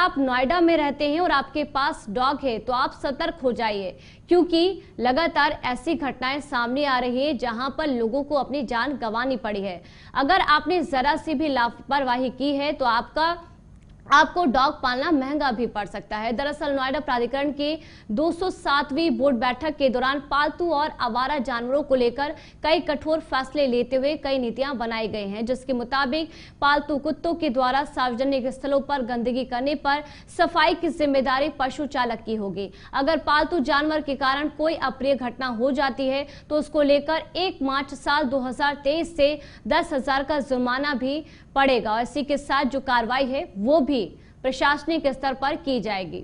आप नोएडा में रहते हैं और आपके पास डॉग है तो आप सतर्क हो जाइए, क्योंकि लगातार ऐसी घटनाएं सामने आ रही है जहां पर लोगों को अपनी जान गंवानी पड़ी है। अगर आपने जरा सी भी लापरवाही की है तो आपको डॉग पालना महंगा भी पड़ सकता है। दरअसल नोएडा प्राधिकरण की 207वीं बोर्ड बैठक के दौरान पालतू और आवारा जानवरों को लेकर कई कठोर फैसले लेते हुए कई नीतियां बनाई गई हैं, जिसके मुताबिक पालतू कुत्तों के द्वारा सार्वजनिक स्थलों पर गंदगी करने पर सफाई की जिम्मेदारी पशु चालक की होगी। अगर पालतू जानवर के कारण कोई अप्रिय घटना हो जाती है तो उसको लेकर 1 मार्च साल 2023 से 10,000 का जुर्माना भी पड़ेगा और इसी के साथ जो कार्रवाई है वो भी प्रशासनिक स्तर पर की जाएगी।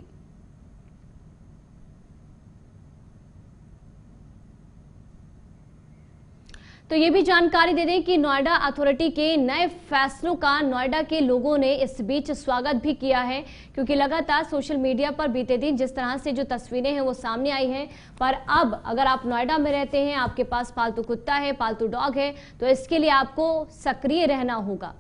तो ये भी जानकारी दे दें कि नोएडा अथॉरिटी के नए फैसलों का नोएडा के लोगों ने इस बीच स्वागत भी किया है, क्योंकि लगातार सोशल मीडिया पर बीते दिन जिस तरह से जो तस्वीरें हैं वो सामने आई हैं, पर अब अगर आप नोएडा में रहते हैं, आपके पास पालतू कुत्ता है, पालतू डॉग है, तो इसके लिए आपको सक्रिय रहना होगा।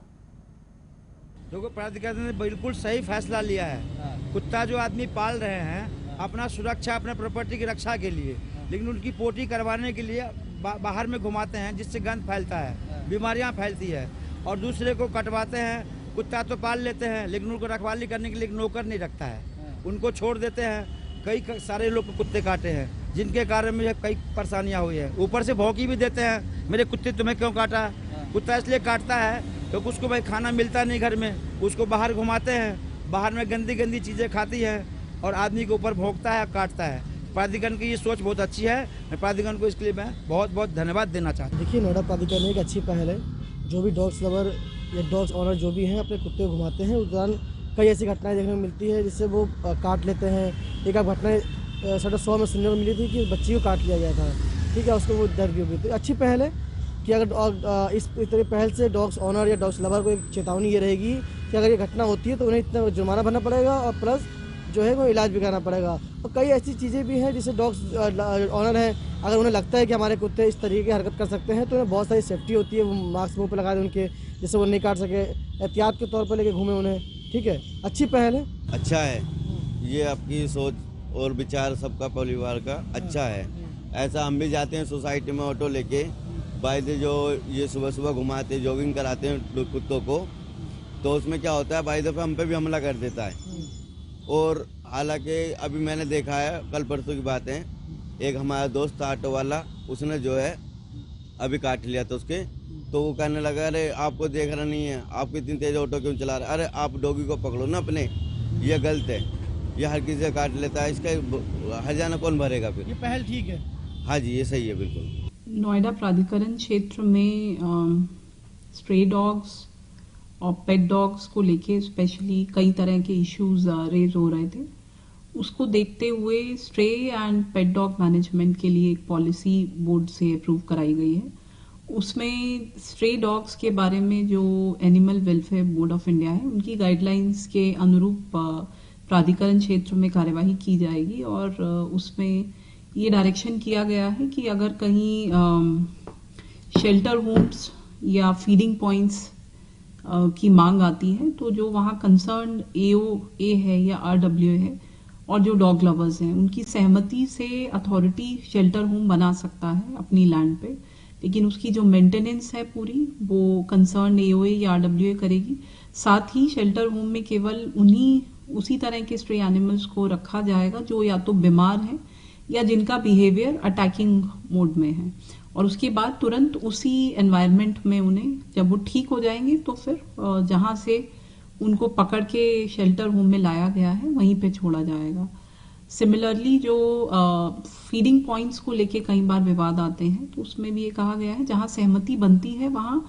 देखो, प्राधिकरण ने बिल्कुल सही फैसला लिया है। कुत्ता जो आदमी पाल रहे हैं अपना सुरक्षा, अपने प्रॉपर्टी की रक्षा के लिए, लेकिन उनकी पोटी करवाने के लिए बाहर में घुमाते हैं, जिससे गंद फैलता है, बीमारियां फैलती है, और दूसरे को कटवाते हैं। कुत्ता तो पाल लेते हैं लेकिन उनको रखवाली करने के लिए नौकर नहीं रखता है, उनको छोड़ देते हैं। कई सारे लोग कुत्ते काटे हैं, जिनके कारण मुझे कई परेशानियाँ हुई है। ऊपर से भौंकी भी देते हैं, मेरे कुत्ते तुम्हें क्यों काटा। कुत्ता इसलिए काटता है क्योंकि उसको भाई खाना मिलता नहीं घर में, उसको बाहर घुमाते हैं, बाहर में गंदी गंदी चीज़ें खाती है और आदमी के ऊपर भौंकता है, काटता है। प्राधिकरण की ये सोच बहुत अच्छी है, मैं प्राधिकरण को इसके लिए मैं बहुत बहुत धन्यवाद देना चाहता हूँ। देखिए, नोएडा प्राधिकरण एक अच्छी पहल है। जो भी डॉग्स लवर या डॉग्स ऑनर जो भी हैं अपने कुत्ते को घुमाते हैं, उस दौरान कई ऐसी घटनाएं देखने को मिलती है जिससे वो काट लेते हैं। एक घटना 100 में सुनने को मिली थी कि बच्ची को काट लिया गया था, ठीक है, उसको वो दर्द भी हो गई। तो अच्छी पहल है कि अगर इस तरह पहल से डॉग्स ऑनर या डॉग्स लवर को एक चेतावनी ये रहेगी कि अगर ये घटना होती है तो उन्हें इतना जुर्माना भरना पड़ेगा और प्लस जो है वो इलाज भी कराना पड़ेगा। और कई ऐसी चीज़ें भी हैं जिसे डॉग्स ऑनर हैं, अगर उन्हें लगता है कि हमारे कुत्ते इस तरीके की हरकत कर सकते हैं तो उन्हें बहुत सारी सेफ्टी होती है। वो मास्क मुँह पर लगा दें उनके, जिससे वो नहीं काट सके, एहतियात के तौर पर लेके घूमे उन्हें। ठीक है, अच्छी पहल है। अच्छा है, ये आपकी सोच और विचार सबका परिवार का अच्छा है। ऐसा हम भी जाते हैं सोसाइटी में ऑटो लेके, बाइदे जो ये सुबह सुबह घुमाते जॉगिंग कराते हैं कुत्तों को, तो उसमें क्या होता है बाइदे पे हम पे भी हमला कर देता है। और हालांकि अभी मैंने देखा है, कल परसों की बात है, एक हमारा दोस्त था ऑटो वाला, उसने जो है अभी काट लिया था उसके, तो वो कहने लगा अरे आपको देख रहा नहीं है, आप इतनी तेज ऑटो क्यों चला रहे, अरे आप डॉगी को पकड़ो ना अपने, ये गलत है, ये हर किसी से काट लेता है, इसका हर्जाना कौन भरेगा फिर। ये पहल ठीक है। हाँ जी, ये सही है बिल्कुल। नोएडा प्राधिकरण क्षेत्र में स्ट्रे डॉग्स और पेट डॉग्स को लेके स्पेशली कई तरह के इश्यूज रेज हो रहे थे। उसको देखते हुए stray and pet dog management के लिए एक पॉलिसी बोर्ड से अप्रूव कराई गई है। उसमें स्ट्रे डॉग्स के बारे में जो animal welfare board of India है, उनकी गाइडलाइंस के अनुरूप प्राधिकरण क्षेत्र में कार्यवाही की जाएगी और उसमें ये डायरेक्शन किया गया है कि अगर कहीं शेल्टर होम्स या फीडिंग पॉइंट्स की मांग आती है तो जो वहाँ कंसर्न AOA है या RWA है और जो डॉग लवर्स हैं उनकी सहमति से अथॉरिटी शेल्टर होम बना सकता है अपनी लैंड पे, लेकिन उसकी जो मेंटेनेंस है पूरी वो कंसर्न AOA या RWA करेगी। साथ ही शेल्टर होम में केवल उसी तरह के स्ट्रे एनिमल्स को रखा जाएगा जो या तो बीमार हैं या जिनका बिहेवियर अटैकिंग मोड में है, और उसके बाद तुरंत उसी एनवायरनमेंट में उन्हें जब वो ठीक हो जाएंगे तो फिर जहां से उनको पकड़ के शेल्टर होम में लाया गया है वहीं पे छोड़ा जाएगा। सिमिलरली जो फीडिंग पॉइंट्स को लेके कई बार विवाद आते हैं, तो उसमें भी ये कहा गया है जहां सहमति बनती है वहां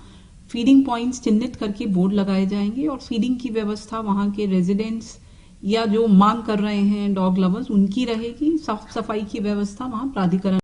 फीडिंग पॉइंट्स चिन्हित करके बोर्ड लगाए जाएंगे और फीडिंग की व्यवस्था वहां के रेजिडेंट्स या जो मांग कर रहे हैं डॉग लवर्स उनकी रहेगी। साफ सफाई की व्यवस्था वहां प्राधिकरण